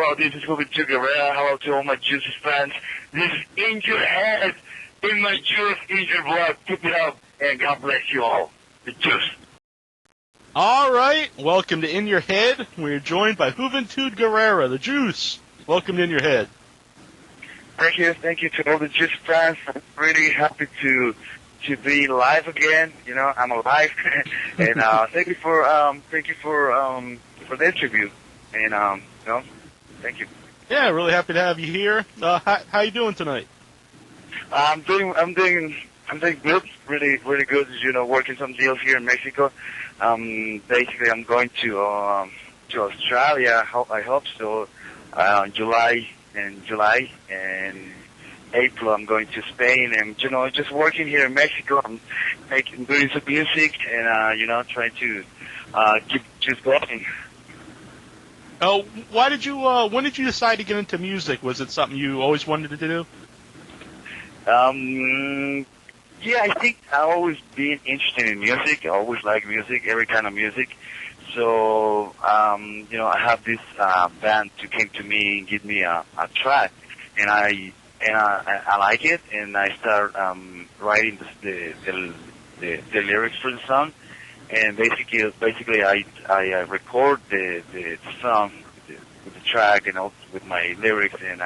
Hello, this is Juventud Guerrera. Hello to all my Juicy fans. This is In Your Head, in my juice, in your blood. Keep it up, and God bless you all. The juice. All right, welcome to In Your Head. We're joined by Juventud Guerrera, the Juice. Welcome to In Your Head. Thank you to all the Juice fans. I'm really happy to be live again. You know, I'm alive, and thank you for the interview. And thank you. Yeah, really happy to have you here. How you doing tonight? I'm doing good. Really good. You know, working some deals here in Mexico. Basically, I'm going to Australia. I hope so. July and April, I'm going to Spain, and just working here in Mexico. I'm doing some music, and trying to keep just going. Oh, why did you? When did you decide to get into music? Was it something you always wanted to do? Yeah, I think I've always been interested in music. I always like music, every kind of music. So, I have this band who came to me and give me a track, and I like it, and I start writing the lyrics for the song. And basically, I record the song with the track and also with my lyrics, and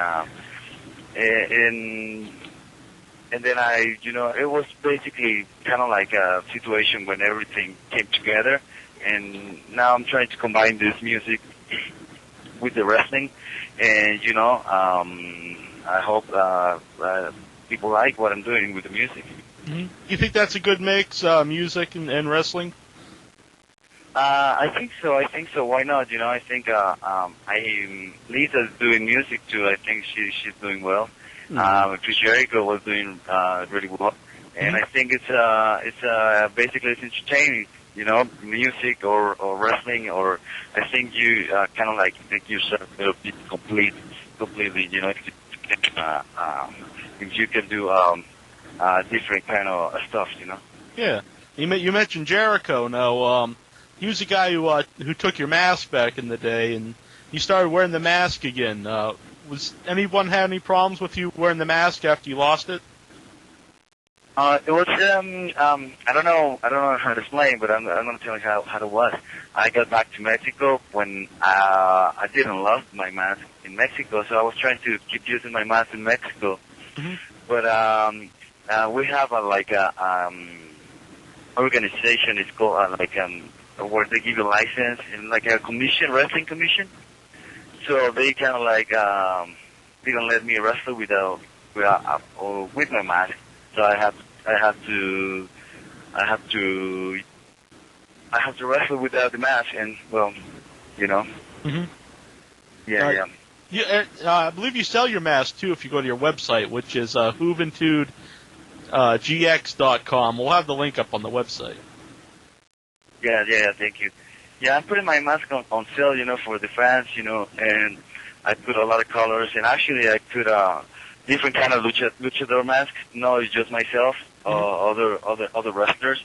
then it was basically kind of like a situation when everything came together, and now I'm trying to combine this music with the wrestling, and I hope people like what I'm doing with the music. Mm-hmm. You think that's a good mix, music and wrestling? I think so. Why not? I think Lisa's doing music too. I think she's doing well. Chris Jericho was doing really well, and I think it's basically it's entertaining. Music or wrestling, or I think you kind of like make yourself a little bit completely. If you can do different kind of stuff. Yeah, you mentioned Jericho. Now, he was the guy who took your mask back in the day, and you started wearing the mask again. Was anyone had any problems with you wearing the mask after you lost it? It was I don't know how to explain, but I'm gonna tell you how it was. I got back to Mexico when I didn't lose my mask in Mexico, so I was trying to keep using my mask in Mexico. Mm-hmm. But we have a organization. It's called where they give you a license and like a wrestling commission. So they kind of like didn't let me wrestle with my mask. So I have to wrestle without the mask, and Mm-hmm. Yeah. Yeah, I believe you sell your mask too if you go to your website, which is JuventudGX.com. We'll have the link up on the website. Yeah, thank you. Yeah, I'm putting my mask on sale, for the fans, and I put a lot of colors, and actually I put different kind of luchador masks. No, it's just myself, other wrestlers,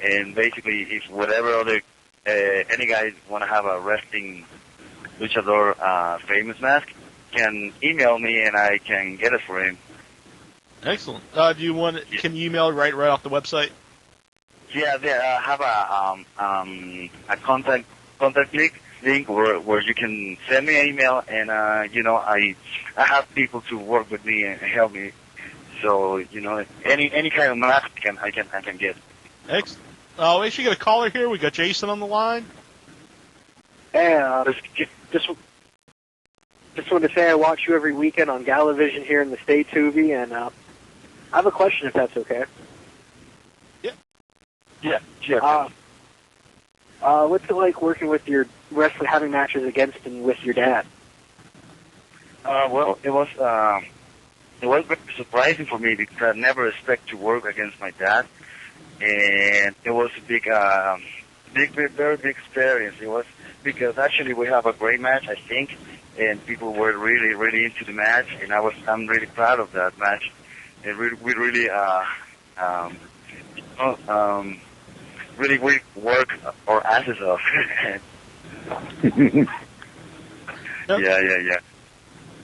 and basically if whatever other any guys want to have a wrestling luchador famous mask, can email me and I can get it for him. Excellent. Do you want? Can you email right off the website? Yeah, I have a contact link where you can send me an email, and I have people to work with me and help me. So any kind of mask I can get. Excellent. We actually got a caller here. We got Jason on the line. Hey, just wanted to say I watch you every weekend on Galavision here in the States, Juvi, and I have a question if that's okay. Yeah. What's it like working with your wrestler, having matches against and with your dad? Well, it was very surprising for me because I never expect to work against my dad, and it was a very big experience. It was because actually we have a great match, I think, and people were really, really into the match, and I'm really proud of that match. And we really we work our asses off. Yeah.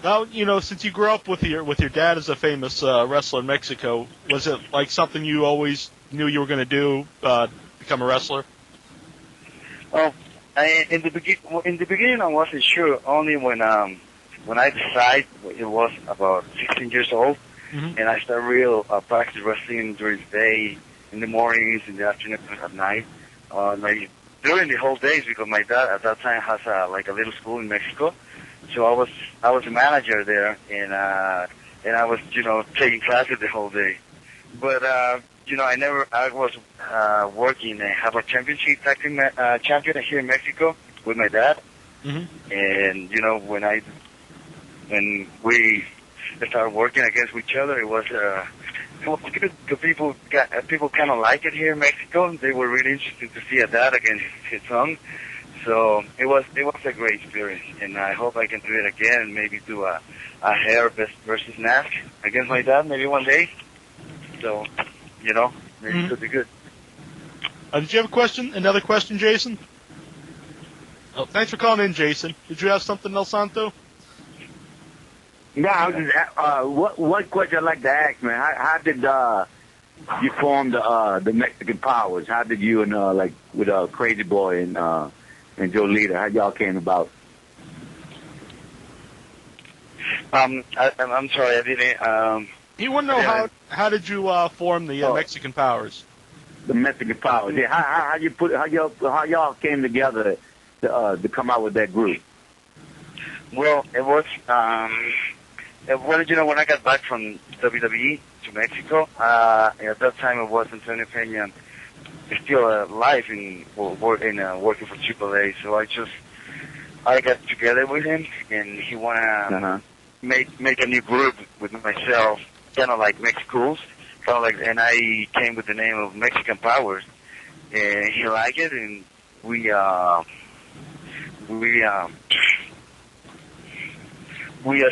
Now, since you grew up with your dad as a famous wrestler in Mexico, was it like something you always knew you were going to do, become a wrestler? Oh, in the beginning, I wasn't sure. Only when I decided, it was about 16 years old, Mm-hmm. and I started real practice wrestling during the day, in the mornings, in the afternoon, at night, like during the whole days, because my dad at that time has like a little school in Mexico. So I was a manager there, and I was taking classes the whole day. But I was working and have a championship tag team champion here in Mexico with my dad. Mm-hmm. And when we started working against each other, it was good. The people kind of like it here in Mexico. They were really interested to see a dad against his son. So it was a great experience, and I hope I can do it again and maybe do a hair versus mask against my dad maybe one day. So, maybe it could be good. Did you have a question? Another question, Jason? Oh, thanks for calling in, Jason. Did you have something, El Santo? No, I was just, what question I'd like to ask, man? How did you form the Mexican Powers? How did you and with Crazy Boy and Joe Lita, how y'all came about? I'm sorry, I didn't. He want to know how did you form the Mexican Powers? The Mexican Powers. Yeah, how y'all came together to come out with that group? Well, it was when I got back from WWE to Mexico. At that time, it was Antonio Peña still alive and working for AAA. So I got together with him, and he wanna make a new group with myself, kind of like Mexicools, and I came with the name of Mexican Powers, and he liked it, and we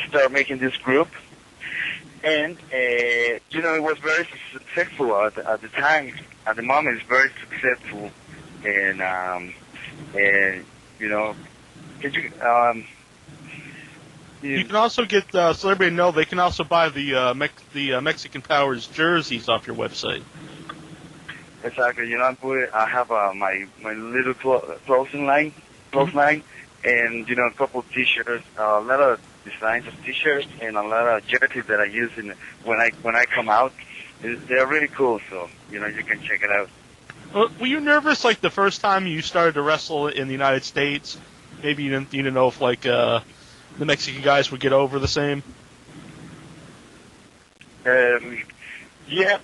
started making this group, and it was very successful at the time. At the moment, it's very successful, and you can also get so everybody know they can also buy the Mexican Powers jerseys off your website. Exactly. I have my little clothing line, and a couple of T-shirts, a lot of designs of T-shirts, and a lot of jerseys that I use when I come out. They're really cool, so you can check it out. Were you nervous the first time you started to wrestle in the United States? Maybe you didn't know if the Mexican guys would get over the same. Yeah,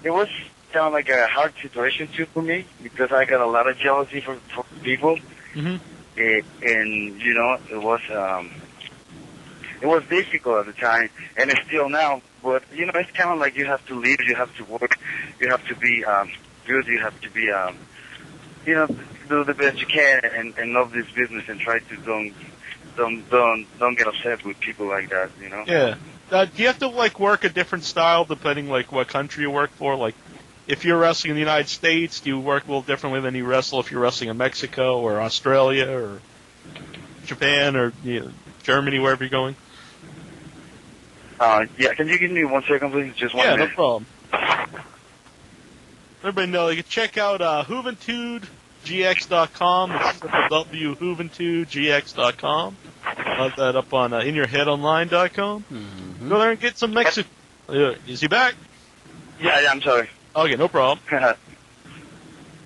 it was kind of like a hard situation too for me because I got a lot of jealousy for people, Mm-hmm. and it was difficult at the time, and it's still now. But it's kind of like you have to live, you have to work, you have to be good, you have to be do the best you can and love this business and try to don't get upset with people like that. Yeah. Do you have to work a different style depending what country you work for? If you're wrestling in the United States, do you work a little differently than you wrestle if you're wrestling in Mexico or Australia or Japan or Germany, wherever you're going? Yeah, can you give me 1 second, please? Just 1 minute. Yeah, no problem. Everybody know you can check out JuventudGX.com. It's www.juventudgx.com. I'll have that up on inyourheadonline.com. Mm-hmm. Go there and get some Mexican. Is he back? Yeah, I'm sorry. Okay, no problem. I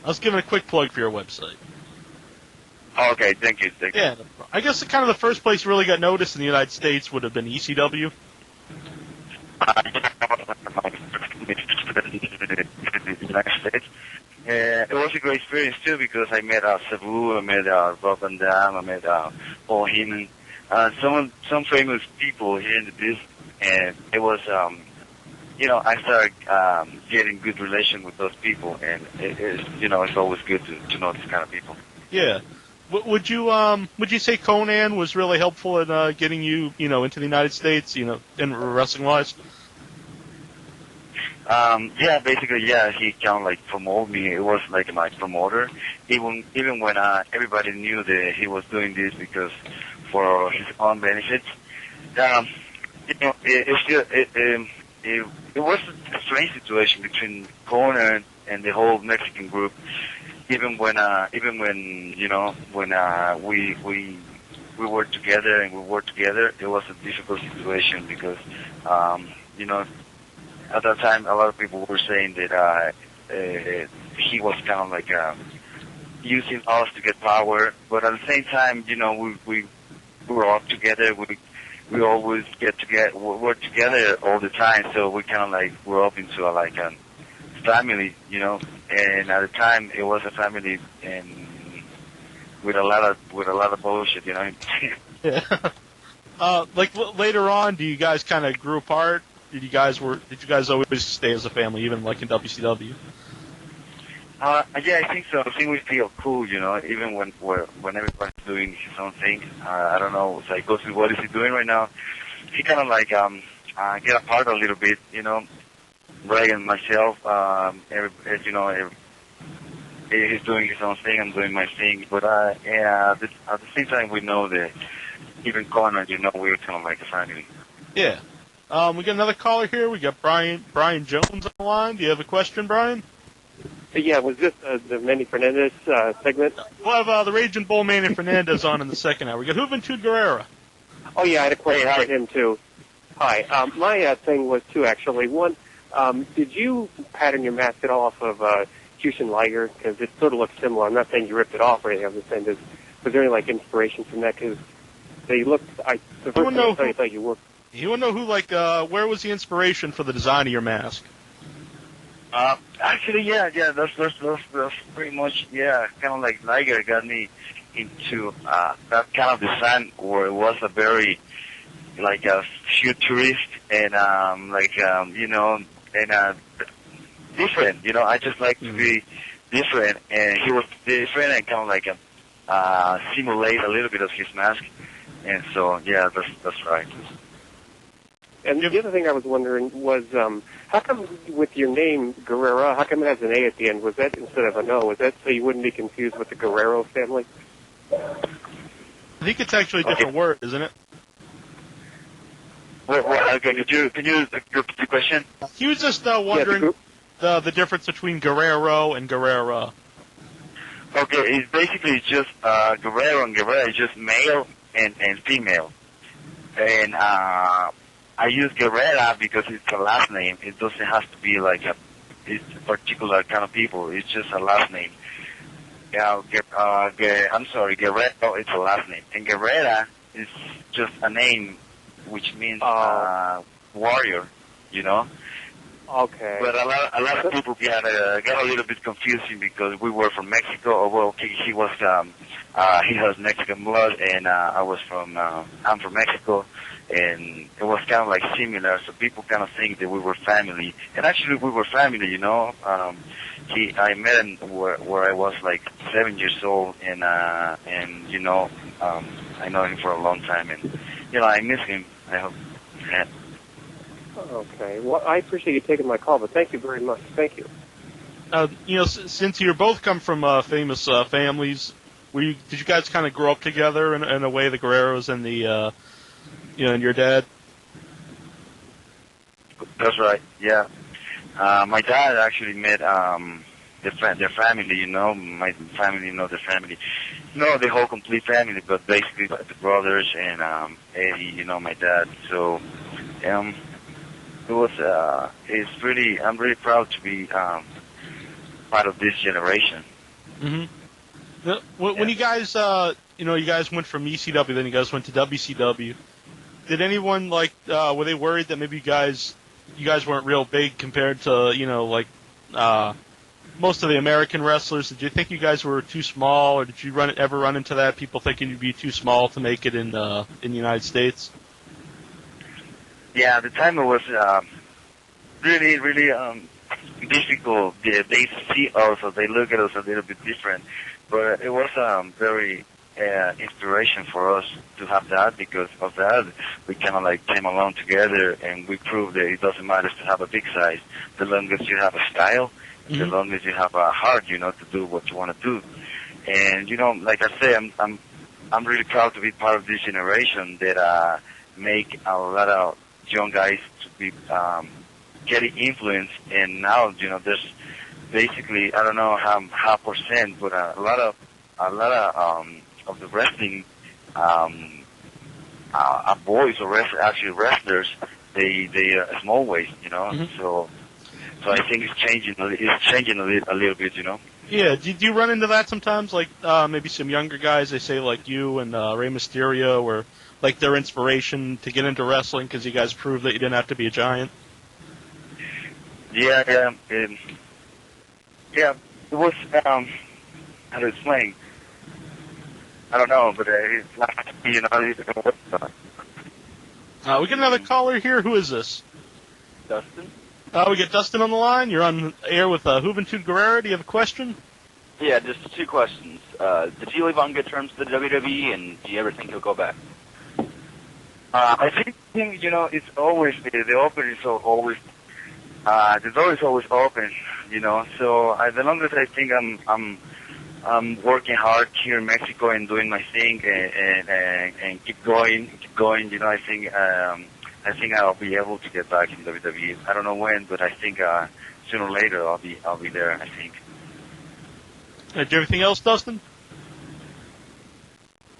was giving a quick plug for your website. Okay, thank you. Yeah, I guess the first place you really got noticed in the United States would have been ECW. United States. It was a great experience too because I met Sabu, I met Rob Van Dam, I met Paul Heyman, some famous people here in the business, and it was I started getting good relation with those people, and it's always good to know these kind of people. Yeah. Would you say Conan was really helpful in getting you into the United States in wrestling wise? Yeah, basically, yeah, he kind of promoted me. It was like my promoter, even when everybody knew that he was doing this because for his own benefits. you know, it was a strange situation between Conan and the whole Mexican group. Even when you know, when we were together and we worked together, it was a difficult situation because, you know, at that time a lot of people were saying that he was kind of like using us to get power, but at the same time, you know, we were all together. We always work together all the time, so we kind of like grew up into a family, you know. And at the time, it was a family, and with a lot of bullshit, you know. Yeah. Later on, do you guys kind of grew apart? Did you guys always stay as a family, even like in WCW? Yeah, I think so. I think we feel cool, you know, even when everybody's doing his own thing. I don't know, it's like, what is he doing right now? He kind of like get apart a little bit, you know. Greg and myself, you know, he's doing his own thing, I'm doing my thing. But at the same time, we know that even Conrad, you know, we're kind of like a family. Yeah. We got another caller here. We got Brian Jones on the line. Do you have a question, Brian? Yeah, was this the Manny Fernandez segment? We'll have the Raging Bull Manny Fernandez on in the second hour. We got Juventud Guerrera. Oh, yeah, I had a question for him, too. Hi. My thing was, too, actually. One, did you pattern your mask at all off of Jushin Liger? Because it sort of looks similar. I'm not saying you ripped it off or anything. I'm just saying, was there any, like, inspiration from that? Because they looked, the first time I thought you worked. You want to know who, like, where was the inspiration for the design of your mask? Actually, yeah, that's pretty much, yeah, kind of like Liger got me into that kind of design where it was a very, like, a futurist and, you know, and different, you know. I just like to be different, and he was different and kind of like simulate a little bit of his mask, and so, yeah, that's right. And the other thing I was wondering was, how come with your name, Guerrera, how come it has an A at the end? Was that instead of an O? Was that so you wouldn't be confused with the Guerrero family? I think it's actually a different word, isn't it? Can you repeat the question? He was just wondering the difference between Guerrero and Guerrera. Okay, it's basically just Guerrero and Guerrera is just male and female. And I use Guerrera because it's a last name. It doesn't have to be like it's a particular kind of people. It's just a last name. I'm sorry, Guerrero, it's a last name. And Guerrera is just a name which means warrior, you know? Okay. But a lot of people got a little bit confusing because we were from Mexico. Well, okay, he has Mexican blood, and I'm from Mexico, and it was kind of like similar. So people kind of think that we were family, and actually we were family, you know. I met him where I was like 7 years old, and you know, I know him for a long time, and you know, I miss him. I hope. Yeah. Okay. Well, I appreciate you taking my call, but thank you very much. Thank you. You know, since you both come from famous families, did you guys kind of grow up together in a way, the Guerreros and the, you know, and your dad? That's right. Yeah. My dad actually met their family. You know, my family know their family. No, the whole complete family, but basically the brothers and Eddie. You know, my dad. So, I'm really proud to be part of this generation. Mm-hmm. When you guys, you guys went from ECW, then you guys went to WCW. Did anyone were they worried that maybe you guys weren't real big compared to, you know, like most of the American wrestlers? Did you think you guys were too small, or did you ever run into that, people thinking you'd be too small to make it in the United States? Yeah, at the time it was really, really difficult. They see us, or they look at us a little bit different. But it was very inspiration for us to have that. Because of that, we kind of like came along together, and we proved that it doesn't matter to have a big size. The long as you have a style, the long as you have a heart, you know, to do what you want to do. And you know, like I say, I'm really proud to be part of this generation that make a lot of young guys to be getting influenced, and now there's basically, I don't know how percent, but a lot of the wrestling boys or actually wrestlers, they are small waist, Mm-hmm. So I think it's changing. It's changing a little bit, Yeah, do you run into that sometimes? Like maybe some younger guys, they say like you and Rey Mysterio, or like their inspiration to get into wrestling because you guys proved that you didn't have to be a giant. Yeah. Yeah. It was how to explain. I don't know, but it's not, We get another caller here. Who is this? Dustin? We get Dustin on the line. You're on air with Juventud Guerrera. Do you have a question? Yeah, just two questions. Did he leave on good terms with the WWE, and do you ever think he'll go back? I think it's always the open is always the door is always open, So the longest I think I'm working hard here in Mexico and doing my thing and keep going. I think I'll be able to get back in WWE. I don't know when, but I think sooner or later I'll be there. I think. Do you have anything else, Dustin?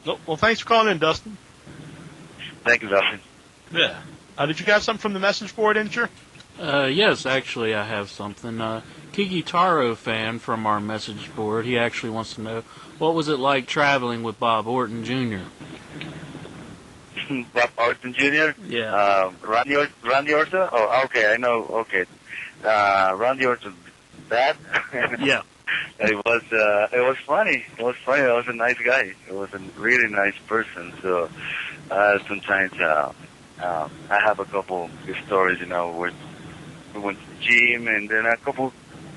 Nope. Well, thanks for calling in, Dustin. Thank you, Dustin. Yeah. Did you have something from the message board, didn't you? Yes, actually, I have something. Kiki Taro fan from our message board, he actually wants to know, what was it like traveling with Bob Orton Jr.? Bob Orton Jr.? Yeah. Randy Orton? Oh, okay, I know, okay. Randy Orton, that? Yeah. It was funny. It was funny. It was a nice guy. It was a really nice person. So, sometimes, I have a couple of stories, where we went to the gym, and then a couple,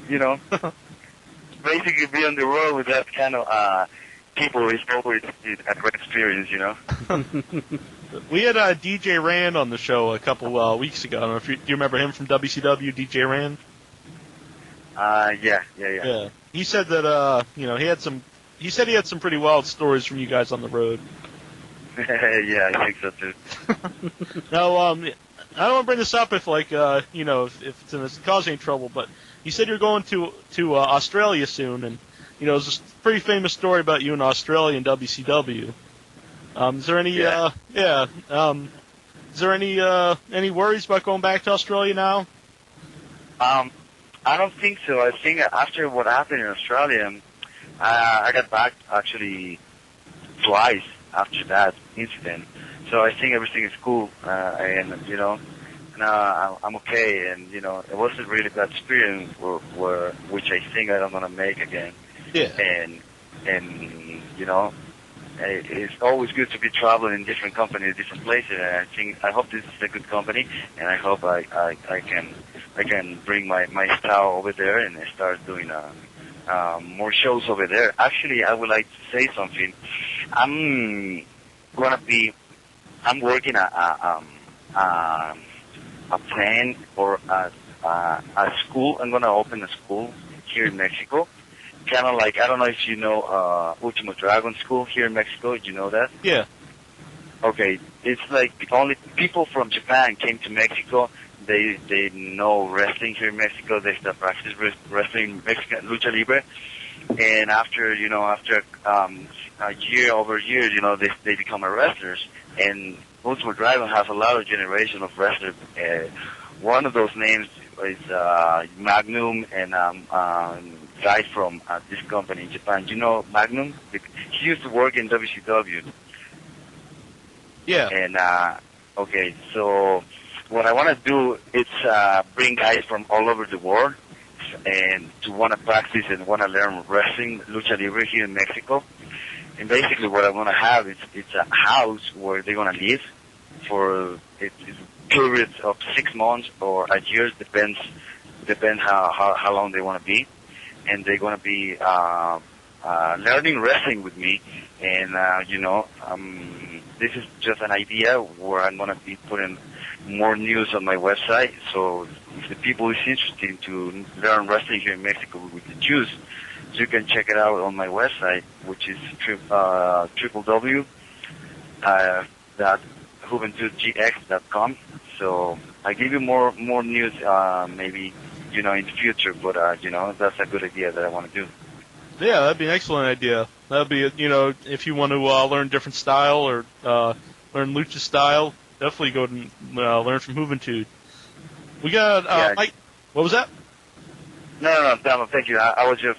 basically be on the road with that kind of people is always a great experience, We had DJ Rand on the show a couple weeks ago. I don't know if do you remember him from WCW, DJ Rand? Yeah. He said that he said he had some pretty wild stories from you guys on the road. Yeah, I think so too. Now, I don't want to bring this up if if it's causing any trouble, but you said you're going to Australia soon, and there's a pretty famous story about you in Australia and WCW. Is there any is there any worries about going back to Australia now? I don't think so. I think after what happened in Australia, I got back actually twice after that incident. So I think everything is cool, and now I'm okay, and it wasn't really bad experience, which I think I don't want to make again. Yeah. And it's always good to be traveling in different companies, different places. And I hope this is a good company, and I hope I can bring my style over there and start doing more shows over there. Actually, I would like to say something. I'm working a plan or a school. I'm gonna open a school here in Mexico. Kind of like, I don't know if you know Ultimo Dragon School here in Mexico. Do you know that? Yeah. Okay, it's like only people from Japan came to Mexico. They know wrestling here in Mexico. They start practice wrestling Mexican lucha libre, and after a year over year, they become a wrestlers. And Ultimo Dragon has a lot of generation of wrestlers. One of those names is Magnum and guy from this company in Japan. Do you know Magnum? He used to work in WCW. Yeah. And okay, so what I want to do is bring guys from all over the world and to want to practice and want to learn wrestling, lucha libre here in Mexico. And basically what I want to have is it's a house where they're going to live for periods of 6 months or a year, depends how long they want to be. And they're going to be learning wrestling with me. And, this is just an idea where I'm going to be putting more news on my website. So if the people is interested to learn wrestling here in Mexico with the Jews, you can check it out on my website, which is www. JuventudGX.com. So I give you more news, maybe, in the future. But that's a good idea that I want to do. Yeah, that'd be an excellent idea. That'd be, if you want to learn different style or learn lucha style, definitely go and learn from Juventud. We got Mike. What was that? No, thank you. I was just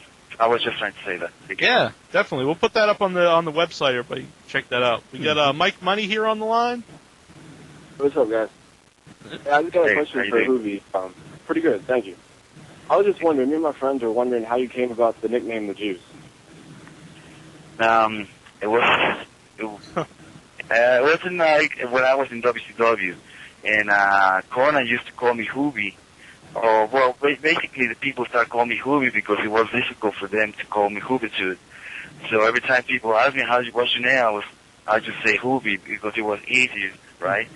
trying to say that. Yeah, definitely. We'll put that up on the website. Everybody, check that out. We got Mike Money here on the line. What's up, guys? Yeah, I just got a question for Juvi. Pretty good, thank you. I was just wondering, me and my friends were wondering how you came about the nickname the Juice. It wasn't like when I was in WCW, and Conan used to call me Juvi. Basically the people started calling me Juvi because it was difficult for them to call me Juventud. So every time people ask me what's your name, I just say Juvi because it was easier, right?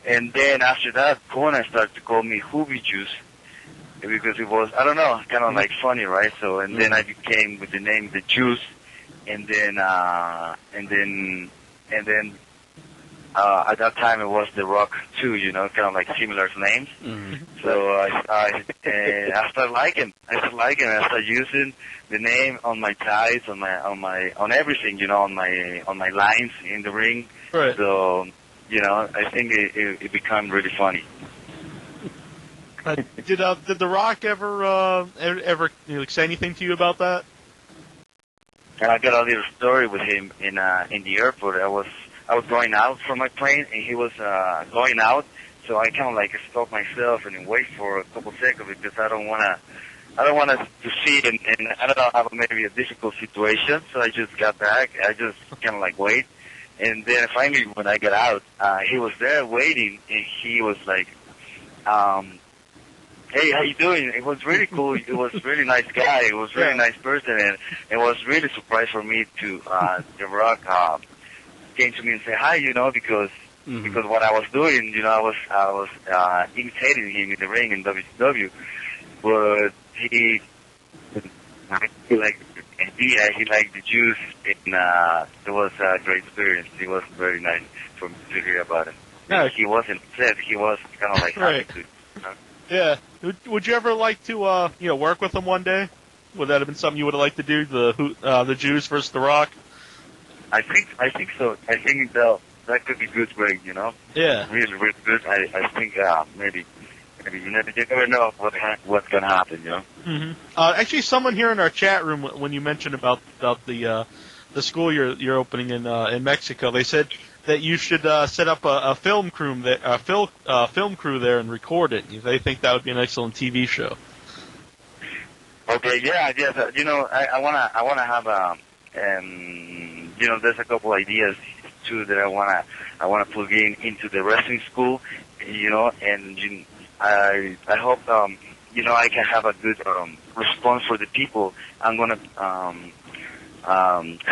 And then after that, Conan started to call me Juvi Juice because it was, I don't know, kind of like funny, right? So, and then I became with the name The Juice, and then at that time it was The Rock too, kind of like similar names. Mm-hmm. So I started liking. I started using the name on my ties, on everything, on my lines in the ring. Right. So, I think it became really funny. Did The Rock ever say anything to you about that? And I got a little story with him in the airport. I was going out from my plane, and he was going out. So I kind of like stopped myself and wait for a couple seconds because I don't want to see it, and I don't know, have maybe a difficult situation. So I just got back. I just kind of like wait, and then finally when I got out, he was there waiting, and he was like, "Hey, how you doing?" It was really cool. It was a really nice guy. It was a really nice person, and it was really surprised for me to The Rock came to me and said hi, because what I was doing, I was imitating him in the ring in WCW, but he liked the juice, and it was a great experience. It was very nice for me to hear about it. Yeah. He wasn't upset. He was kind of like happy to. Yeah. Would you ever like to work with him one day? Would that have been something you would have liked to do? The Juice versus The Rock. I think so. I think that could be good, Greg. Yeah. Really, really good. I think maybe you never know what's gonna happen. Mm-hmm. Actually, someone here in our chat room, when you mentioned about the school you're opening in Mexico, they said that you should set up a film crew there, film crew there, and record it. They think that would be an excellent TV show. Okay. Yeah. Yes. I wanna have there's a couple ideas too that I wanna plug into the wrestling school, and I hope I can have a good response for the people. I'm gonna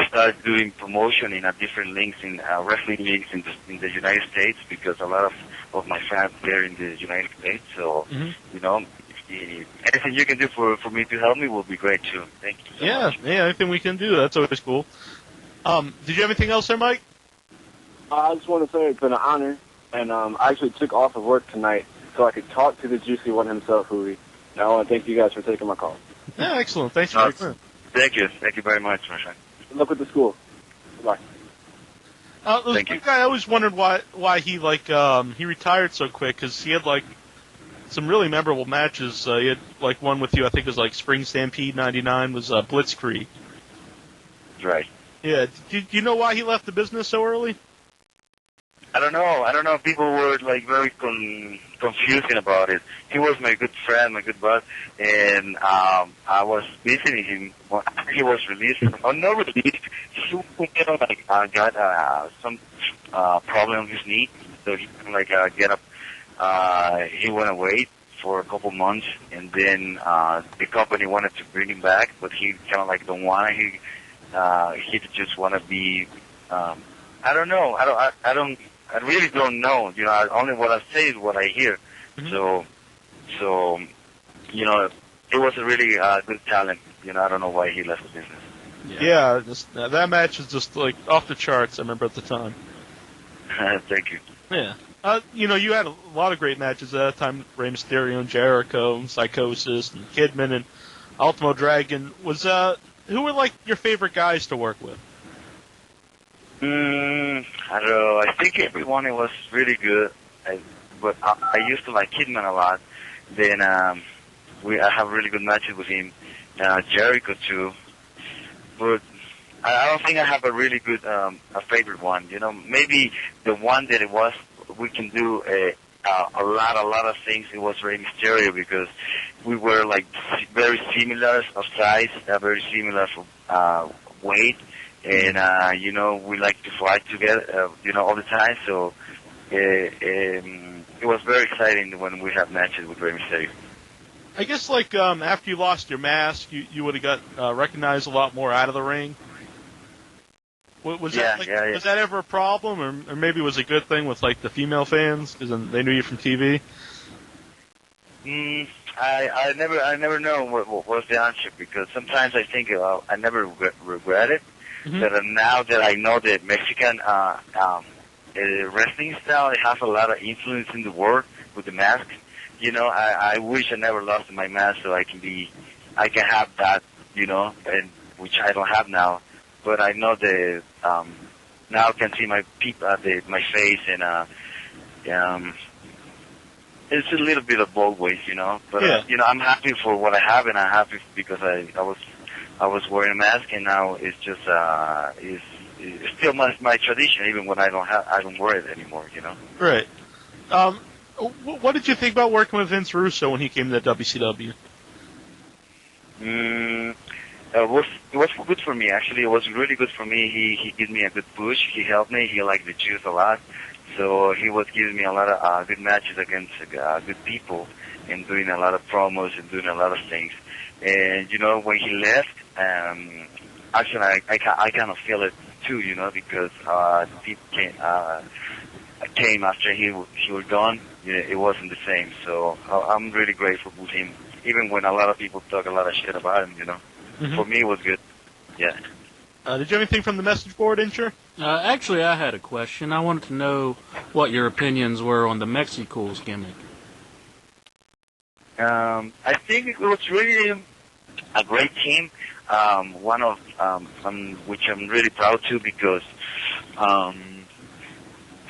start doing promotion in different links in wrestling leagues in the United States because a lot of my fans there in the United States. So anything you can do for me to help me will be great too. Thank you so much. Yeah, anything we can do, that's always cool. Did you have anything else there, Mike? I just want to say it's been an honor, and I actually took off of work tonight so I could talk to the juicy one himself, Juvi. And I want to thank you guys for taking my call. Yeah, excellent. Thanks for your Thank you. Thank you very much, my friend. Good luck with the school. Goodbye. Thank you. I always wondered why he he retired so quick, because he had some really memorable matches. He had one with you, I think it was Spring Stampede '99 was Blitzkrieg. Right. Yeah. Do you know why he left the business so early? I don't know. People were very confusing about it. He was my good friend, my good bud, and I was visiting him when he was released. Or not released. He got some problem with his knee, so he couldn't get up. He went away for a couple months, and then the company wanted to bring him back, but he kind of don't want it. He just want to be. I don't know. I really don't know. Only what I say is what I hear. Mm-hmm. So, it was a really good talent. I don't know why he left the business. Yeah, that match is just off the charts. I remember at the time. Thank you. Yeah. You had a lot of great matches at that time. Rey Mysterio and Jericho, and Psychosis, and Kidman, and Ultimo Dragon. Who were like your favorite guys to work with? I don't know. I think everyone was really good. But I used to like Kidman a lot. Then I have really good matches with him. Jericho too. But I don't think I have a really good a favorite one. Maybe the one that we can do a lot of things. It was Rey Mysterio because we were like very similar of size, very similar for weight, and we like to fight together, all the time. So it was very exciting when we had matches with Rey Mysterio. I guess after you lost your mask, you would have got recognized a lot more out of the ring. Was that ever a problem, or maybe it was a good thing with the female fans because they knew you from TV? I never know what was the answer because sometimes I think I never regret it. Mm-hmm. But now that I know that Mexican wrestling style, it has a lot of influence in the world with the mask. I wish I never lost my mask so I can have that, and which I don't have now. But I know that now I can see my my face, and it's a little bit of both ways, But I'm happy for what I have, and I'm happy because I was wearing a mask, and now it's just it's still my tradition, even when I don't wear it anymore, Right. What did you think about working with Vince Russo when he came to WCW? It was good for me, actually. It was really good for me. He gave me a good push. He helped me. He liked the Jews a lot. So he was giving me a lot of good matches against good people and doing a lot of promos and doing a lot of things. And, when he left, actually I kind of feel it too, because people came after he was gone. It wasn't the same. So I'm really grateful with him, even when a lot of people talk a lot of shit about him, Mm-hmm. For me, it was good. Yeah. Did you have anything from the message board, Incher? Actually, I had a question. I wanted to know what your opinions were on the Mexicools gimmick. I think it was really a great team. One of which I'm really proud to because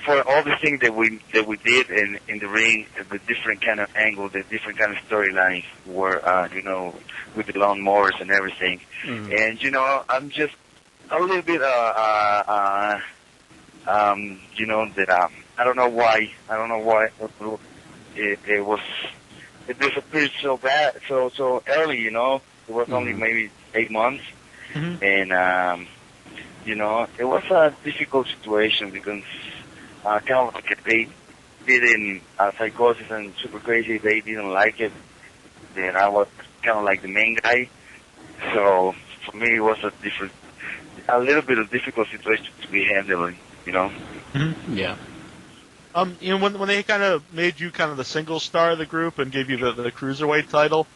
for all the things that we did in the ring, the different kind of angle, the different kind of storylines were, with the lawnmowers and everything. Mm-hmm. And, I'm just a little bit, that, I don't know why it disappeared so bad, so early, It was mm-hmm. only maybe 8 months. Mm-hmm. And, it was a difficult situation because, kind of like they didn't, Psychosis and Super Crazy, they didn't like it. Then I was kind of like the main guy. So for me, it was a little bit of difficult situation to be handling, Mm-hmm. Yeah. When they kind of made you kind of the single star of the group and gave you the cruiserweight title,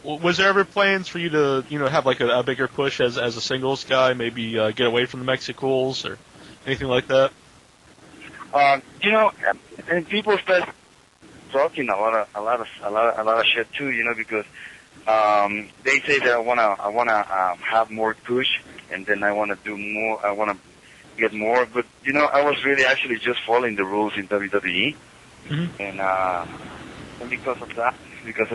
was there ever plans for you to, have like a bigger push as a singles guy, maybe get away from the Mexicools or anything like that? And people start talking a lot of shit too, because they say that I wanna have more push, and then I wanna do more. I wanna get more, but I was really actually just following the rules in WWE, mm-hmm. and because of that, because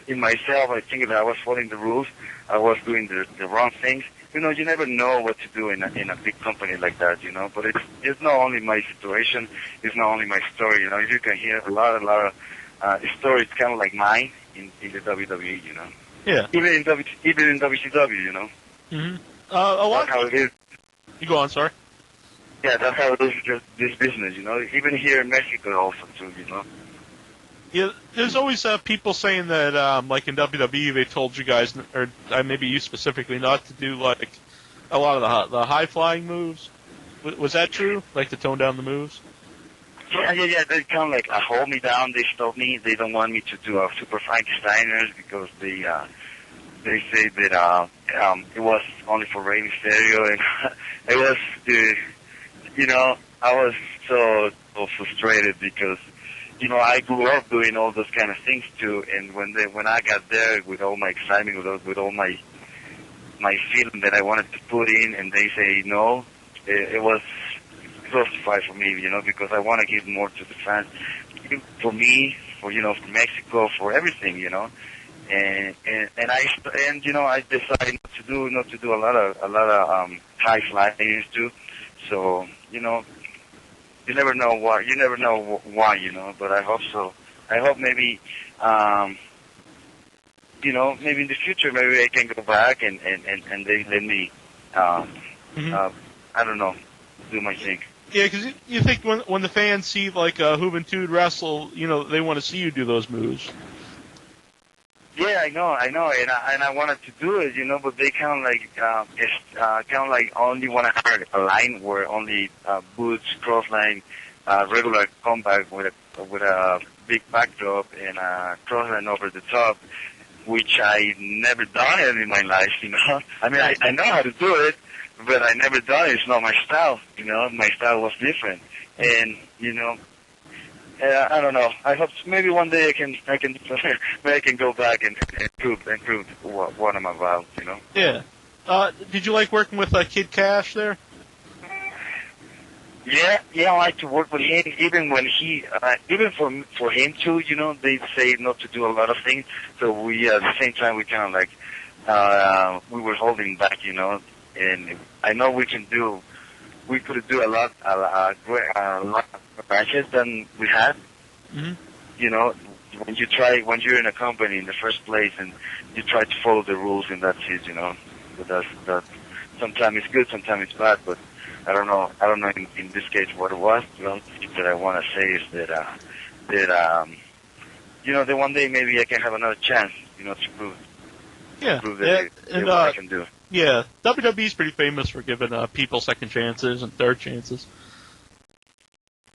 in myself, I think that I was following the rules. I was doing the wrong things. You never know what to do in a big company like that, But it's not only my situation, it's not only my story, You can hear a lot of stories kind of like mine in the WWE, Yeah. Even in WCW, Mm-hmm. A lot. That's how it is. You go on, sorry. Yeah, that's how it is. This business, Even here in Mexico, also too, Yeah, there's always people saying that, like in WWE, they told you guys, or maybe you specifically, not to do like a lot of the high flying moves. Was that true? Like to tone down the moves? Yeah. They kind of like hold me down. They stop me. They don't want me to do Super Frankensteiners because they say that it was only for Rey Mysterio, and it was I was so frustrated because, I grew up doing all those kind of things too, and when I got there with all my excitement, with all my feeling that I wanted to put in, and they say no, it was justified for me, because I want to give more to the fans, for me, for Mexico, for everything, and I decided not to do a lot of high flying too, so you never know why, but I hope so. I hope maybe maybe in the future, maybe I can go back and they let me, I don't know, do my thing. Yeah, because you think when the fans see like Juventud wrestle, they want to see you do those moves. Yeah, I know, and I wanted to do it, but they kind of like only want to have a line where only boots, cross line, regular combat with a big backdrop and a cross line over the top, which I never done it in my life, I mean, I know how to do it, but I never done it. It's not my style, My style was different, and I don't know. I hope maybe one day I can go back and prove what I'm about, Yeah. Did you like working with Kid Cash there? Yeah, I like to work with him. Even when even for him too, they say not to do a lot of things. So we at the same time we kind of like we were holding back, And I know we could do a lot of matches than we had. Mm-hmm. When you're in a company in the first place and you try to follow the rules, and that's it, But that sometimes it's good, sometimes it's bad, but I don't know in this case what it was. The only thing that I want to say is that that one day maybe I can have another chance, to prove what I can do. Yeah, WWE's pretty famous for giving people second chances and third chances.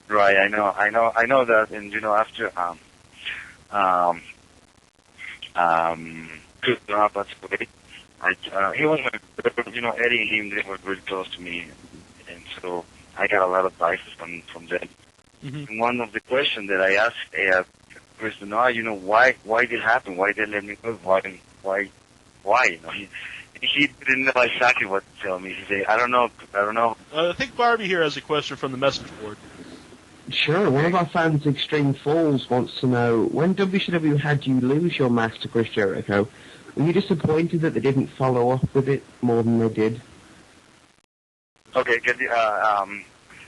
Right, I know that, and after Chris Benoit passed away, he was Eddie and him, they were really close to me, and so I got a lot of advice from them. Mm-hmm. And one of the questions that I asked Chris Benoit, why did it happen? Why did they let me go? Why? He didn't know exactly what to tell me. He said, I don't know. I think Barbie here has a question from the message board. Sure. One of our fans, Extreme Falls, wants to know, when WCW had you lose your mask to Chris Jericho, were you disappointed that they didn't follow up with it more than they did? Okay, did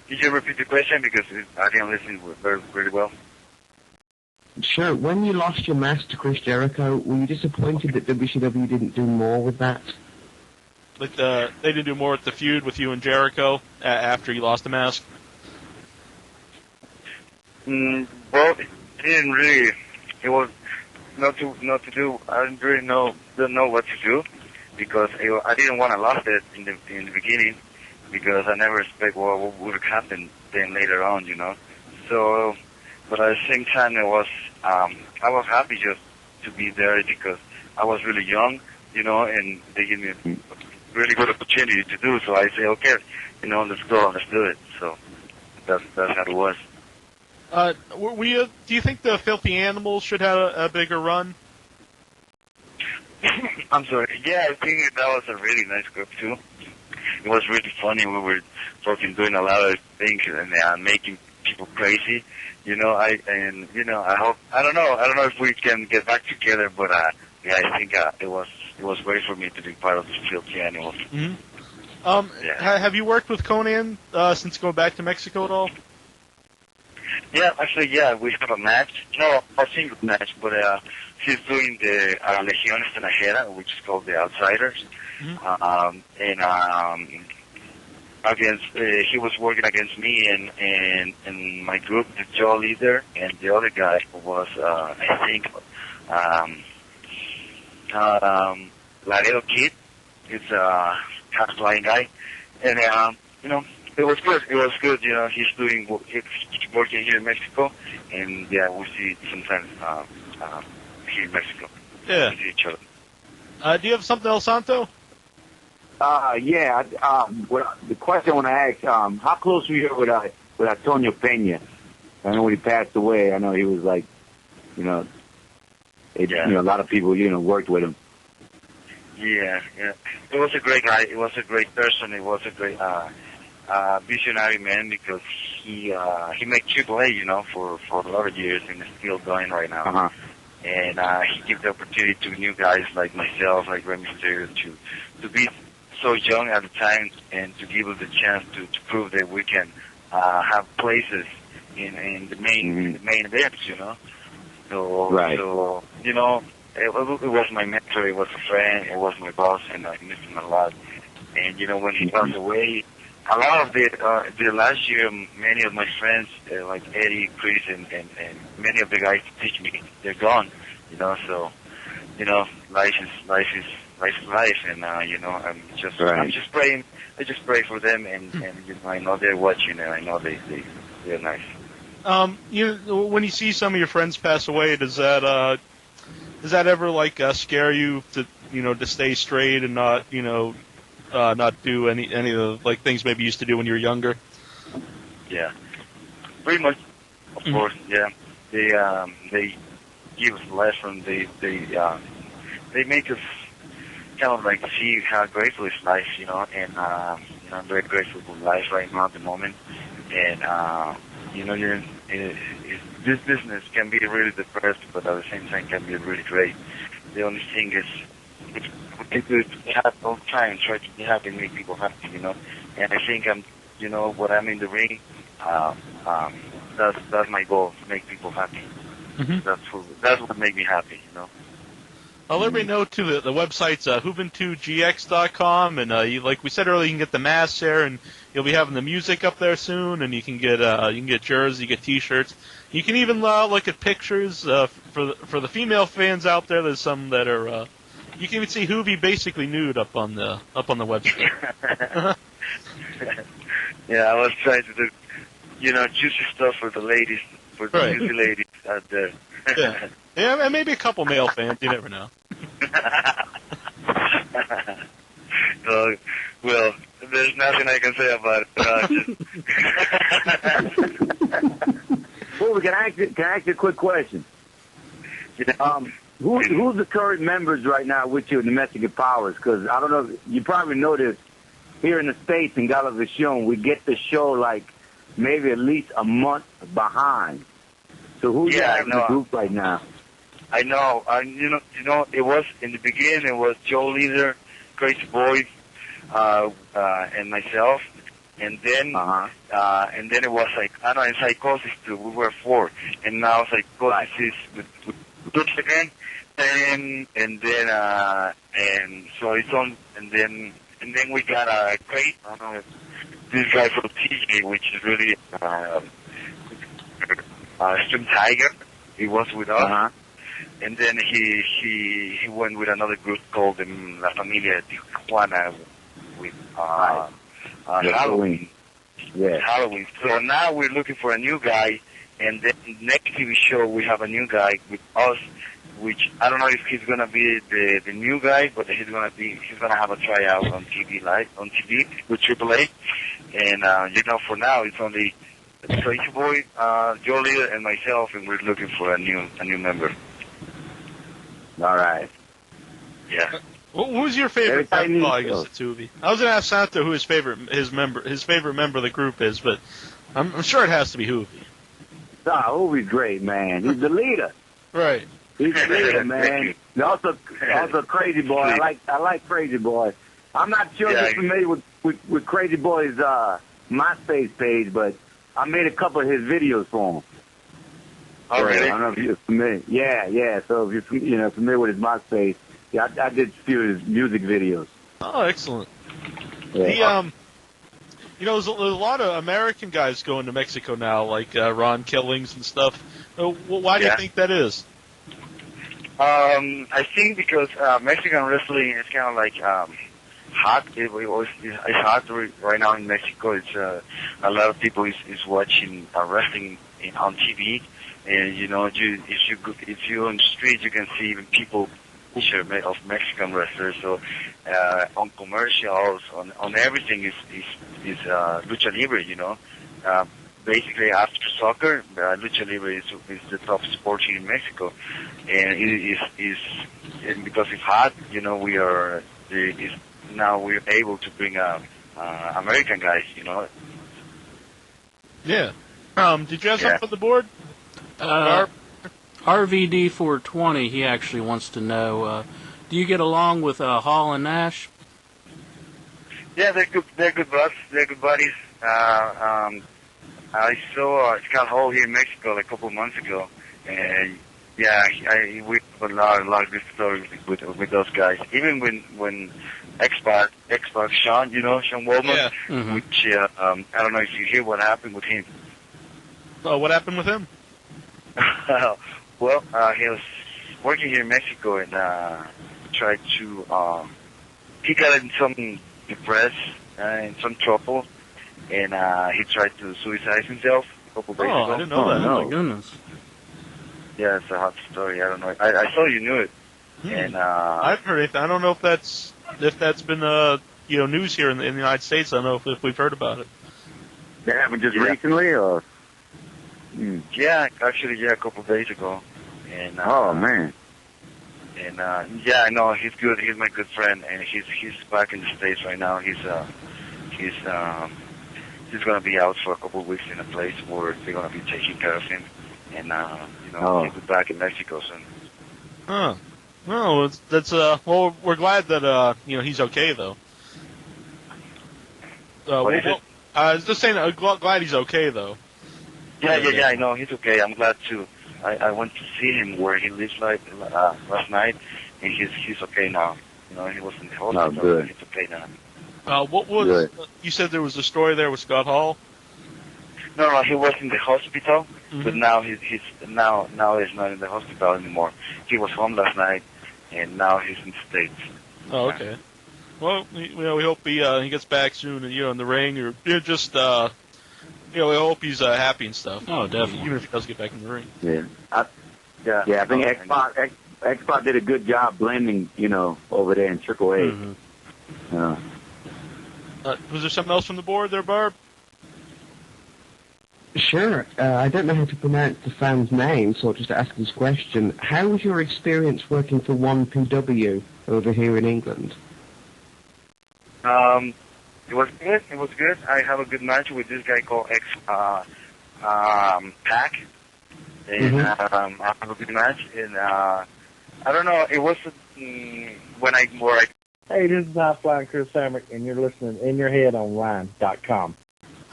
you repeat the question, because I didn't listen very, very well? Sure. When you lost your mask to Chris Jericho, were you disappointed that WCW didn't do more with that? Like they didn't do more with the feud with you and Jericho after you lost the mask? Well, it didn't really. It was not to do. I didn't really don't know what to do, because I didn't want to lose it in the beginning, because I never expect what would have happened then later on, So, but at the same time, I was happy just to be there, because I was really young, and they gave me a really good opportunity to do. So I say, okay, let's go, let's do it. So that's how it was. Do you think the Filthy Animals should have a bigger run? I'm sorry. Yeah, I think that was a really nice group too. It was really funny. We were doing a lot of things and making people crazy. I hope. I don't know if we can get back together, but yeah, I think it was great for me to be part of the Filthy Animals. Mm-hmm. Yeah. Have you worked with Conan since going back to Mexico at all? Yeah, actually, yeah, we have a match. No, a single match, but he's doing the Legión Extranjera, which is called the Outsiders. Mm-hmm. Against he was working against me and my group, the Joe leader, and the other guy was I think Laredo Kid. It's a half-flying guy, and it was good. It was good. He's working here in Mexico, and yeah, we see sometimes here in Mexico. Yeah. We see each other. Do you have something else, Santo? Yeah. The question I want to ask, how close were you with with Antonio Peña. I know when he passed away, I know he was like, you know, a lot of people, worked with him. Yeah. He was a great guy. He was a great person. He was a great visionary man because he made AAA, for a lot of years and is still going right now. Uh-huh. And he gave the opportunity to new guys like myself, like Remy Mysterio, to be so young at the time and to give us the chance to prove that we can have places in the main events, So, right. So it was my mentor, it was a friend, it was my boss, and I miss him a lot. And when he passed away, a lot of the last year, many of my friends, like Eddie, Chris, and many of the guys teach me, they're gone, So, life is life, and I'm just praying. I just pray for them, and I know they're watching, and I know they're nice. When you see some of your friends pass away, does that ever scare you to stay straight and not not do any of the things maybe you used to do when you were younger? Yeah, pretty much. Of course, yeah. They give us lessons. They make us kind of see how grateful is life, and I'm very grateful for life right now at the moment. And this business can be really depressed, but at the same time can be really great. The only thing is, it's good to have all the time, try to be happy and make people happy, And I think when I'm in the ring, that's my goal, to make people happy. Mm-hmm. That's what makes me happy, I'll let everybody know too. The website's juventudgx.com, and like we said earlier, you can get the masks there, and you'll be having the music up there soon, and you can get jerseys, you get T-shirts. You can even look at pictures for the female fans out there. There's some that are you can even see Juvi basically nude up on the website. Yeah, I was trying to do juicy stuff for the ladies, for the juicy ladies out there. Yeah, and maybe a couple male fans. You never know. Well, there's nothing I can say about it. Well, can I ask you a quick question? Who's the current members right now with you in the Mexican Powers? Because I don't know, you probably noticed here in the States in Galavisión, we get the show maybe at least a month behind. So who's in the group right now? I know. It was in the beginning. It was Joe Leader, Crazy Boy, and myself, and then it was in Psychosis too. We were 4, and now Psychosis is with Dutch again, and so it's on, and then we got a great this guy from TJ, which is really Stream Tiger. He was with us. And then he went with another group called La Familia Tijuana with Halloween. Yeah. Halloween. So now we're looking for a new guy, and then next TV show we have a new guy with us, which I don't know if he's gonna be the new guy, but he's gonna have a tryout on TV with AAA. And for now it's only Crazy Boy, Joe Leader, and myself, and we're looking for a new member. All right. Yeah. Who's your favorite member? I guess it's Juvi. I was going to ask Santo who his favorite member of the group is, but I'm sure it has to be Juvi. Juvi's great, man. He's the leader. Right. He's the leader, man. Also Crazy Boy. I like Crazy Boy. I'm not sure if you're familiar with Crazy Boy's MySpace page, but I made a couple of his videos for him. Oh, really? I don't know if you're familiar. Yeah. So if you're familiar with his MySpace, I did a few of his music videos. Oh, excellent. Yeah. There's a lot of American guys going to Mexico now, like Ron Killings and stuff. Why do you think that is? I think because Mexican wrestling is kind of hot. It's hot right now in Mexico. It's a lot of people is watching wrestling on TV. And if you're on the street, you can see even people picture of Mexican wrestlers. So on commercials, on everything is lucha libre. basically after soccer, lucha libre is the top sport here in Mexico, and it is and because it's hot, you know, now we're able to bring American guys, you know. Yeah. Did you have something for the board? RVD 420, he actually wants to know, do you get along with Hall and Nash? Yeah, they're good. They're good buds. They're good buddies. I saw Scott Hall here in Mexico like a couple of months ago, and yeah, we have a lot of good stories with those guys. Even when X-Pac Sean, you know, Sean Waldman, Yeah. Mm-hmm. which I don't know if you hear what happened with him. What happened with him? Well, he was working here in Mexico and tried to. He got in some depressed, in some trouble, and he tried to suicide himself a couple days ago. I didn't know that. Oh, my goodness. Yeah, it's a hot story. I don't know. I saw you knew it, and I haven't heard anything. I don't know if that's been news here in the United States. I don't know if we've heard about it. That happened just recently, or? Yeah, actually, a couple of days ago. And oh man. And yeah, I know he's good. He's my good friend, and he's back in the States right now. He's gonna be out for a couple of weeks in a place where they're gonna be taking care of him, and he'll be back in Mexico soon. Huh. No, that's well, we're glad that he's okay though. What is it? I was just saying, glad he's okay though. Yeah, I know he's okay. I'm glad too. I went to see him where he lives last night, and he's okay now. You know, he was in the hospital. Good. He's okay now. What was Good. You said there was a story there with Scott Hall? No, he was in the hospital, Mm-hmm. but now he's not in the hospital anymore. He was home last night, and now he's in the States. Oh, okay. Well, we hope he gets back soon, and in the ring, or just we hope he's happy and stuff. Oh, definitely. Even if he does get back in the ring. Yeah. Yeah, I think X-Pac did a good job blending, over there in Triple A. Mm-hmm. Was there something else from the board there, Barb? Sure. I don't know how to pronounce the fan's name, so I'll just ask this question. How was your experience working for 1PW over here in England? It was good. It was good. I have a good match with this guy called X-Pac, and I have a good match. And I don't know. It was when I were. Hey, this is High Flying Chris Hamrick, and you're listening In Your Head Online.com.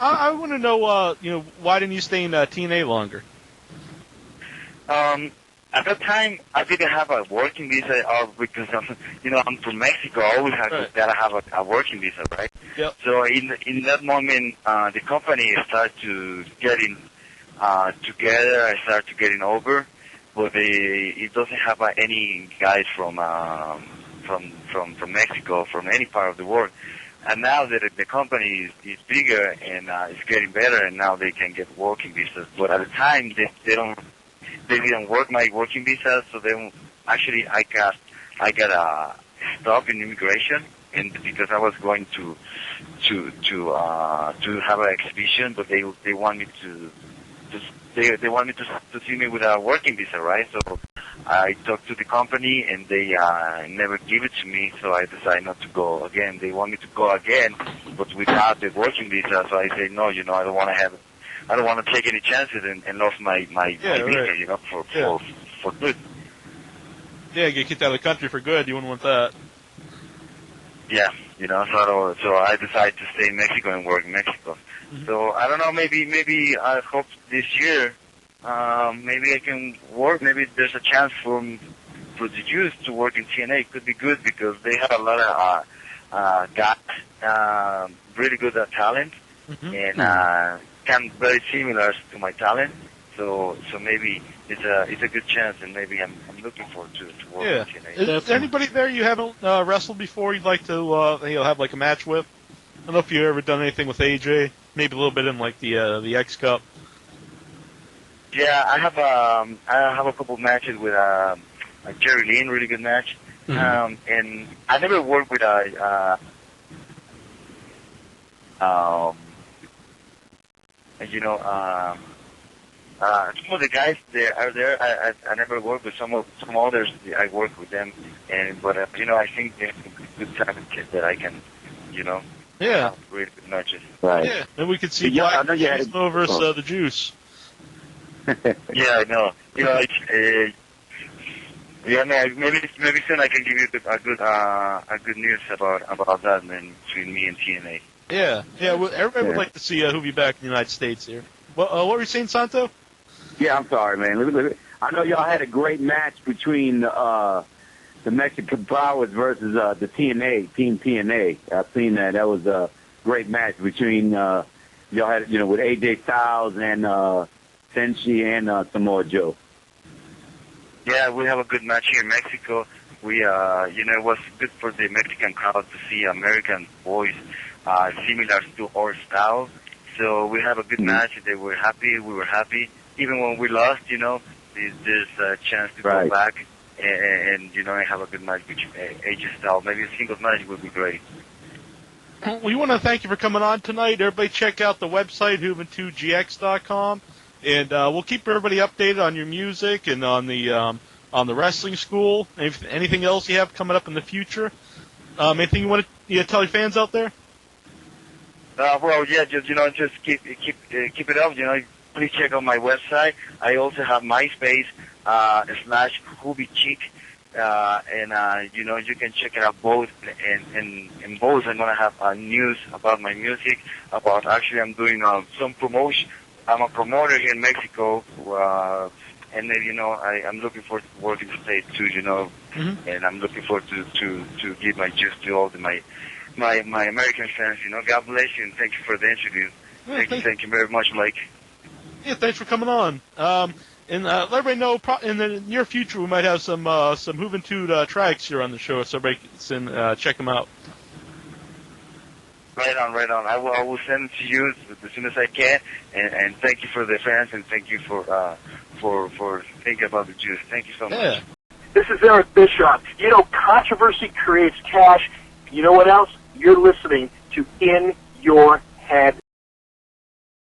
I want to know, why didn't you stay in TNA longer? At that time, I didn't have a working visa, because I'm from Mexico. I always gotta have a working visa, right? Yep. So in that moment, the company started to getting together. I started to getting over, but it doesn't have any guys from Mexico, from any part of the world. And now that the company is bigger and it's getting better, and now they can get working visas. But at the time, they didn't work my working visa, so then actually I got stop in immigration, and because I was going to have an exhibition, but they want me to see me with a working visa, right? So I talked to the company, and they never give it to me, so I decided not to go again. They want me to go again, but without the working visa, so I say no, I don't want to take any chances and lose my visa, for good. Yeah, get kicked out of the country for good. You wouldn't want that. Yeah, so I decided to stay in Mexico and work in Mexico. Mm-hmm. So I don't know, maybe I hope this year, maybe I can work. Maybe there's a chance for the youth to work in TNA. It could be good because they have a lot of guys, really good at talent, and kind of very similar to my talent. So maybe it's a good chance, and maybe I'm looking forward to work in TNA. Is there anybody there you haven't wrestled before you'd like to have like a match with? I don't know if you've ever done anything with AJ. Maybe a little bit in like the X Cup. Yeah, I have a couple of matches with Jerry Lynn, really good match. And I never worked with you know, some of the guys there are there. I never worked with some others. I work with them, but you know, I think they're good talented kids that I can, you know, Yeah. have really good matches. Right. Yeah. And we could see Yeah, I Black know you had Turismo versus the Juice. Yeah, I know. You know, yeah, man. Maybe soon I can give you a good news about that, man, between me and TNA. Yeah. Yeah. Well, everybody would like to see Juvi back in the United States here. What were you saying, Santo? Yeah, I'm sorry, man. I know y'all had a great match between the Mexican Powers versus the TNA, Team TNA. I've seen that. That was a great match between y'all had, you know, with AJ Styles and Senshi and Samoa Joe. Yeah, we have a good match here in Mexico. We, you know, it was good for the Mexican crowd to see American boys similar to our style. So we have a good match. They were happy. We were happy. Even when we lost, you know, there's a chance to go back and you know, have a good match with AJ Styles. Maybe a singles match would be great. We want to thank you for coming on tonight. Everybody check out the website, Juventud.gx.com. And we'll keep everybody updated on your music and on the wrestling school. Anything else you have coming up in the future? Anything you want to tell your fans out there? Well, yeah, just keep it up. You know, please check out my website. I also have MySpace /Juvi Chick, and you know, you can check it out both. And both, I'm gonna have news about my music. Actually, I'm doing some promotion. I'm a promoter here in Mexico, and then, you know, I'm looking forward to working in the States too, you know, and I'm looking forward to give my juice to all my American fans, you know. God bless you, and thank you for the interview. Thank you very much, Blake. Yeah, thanks for coming on. And let everybody know, in the near future, we might have some Juventud tracks here on the show, so everybody can check them out. Right on. I will send it to you as soon as I can, and thank you for the fans, and thank you for thinking about the juice. Thank you so much. This is Eric Bischoff. You know, controversy creates cash. You know what else? You're listening to In Your Head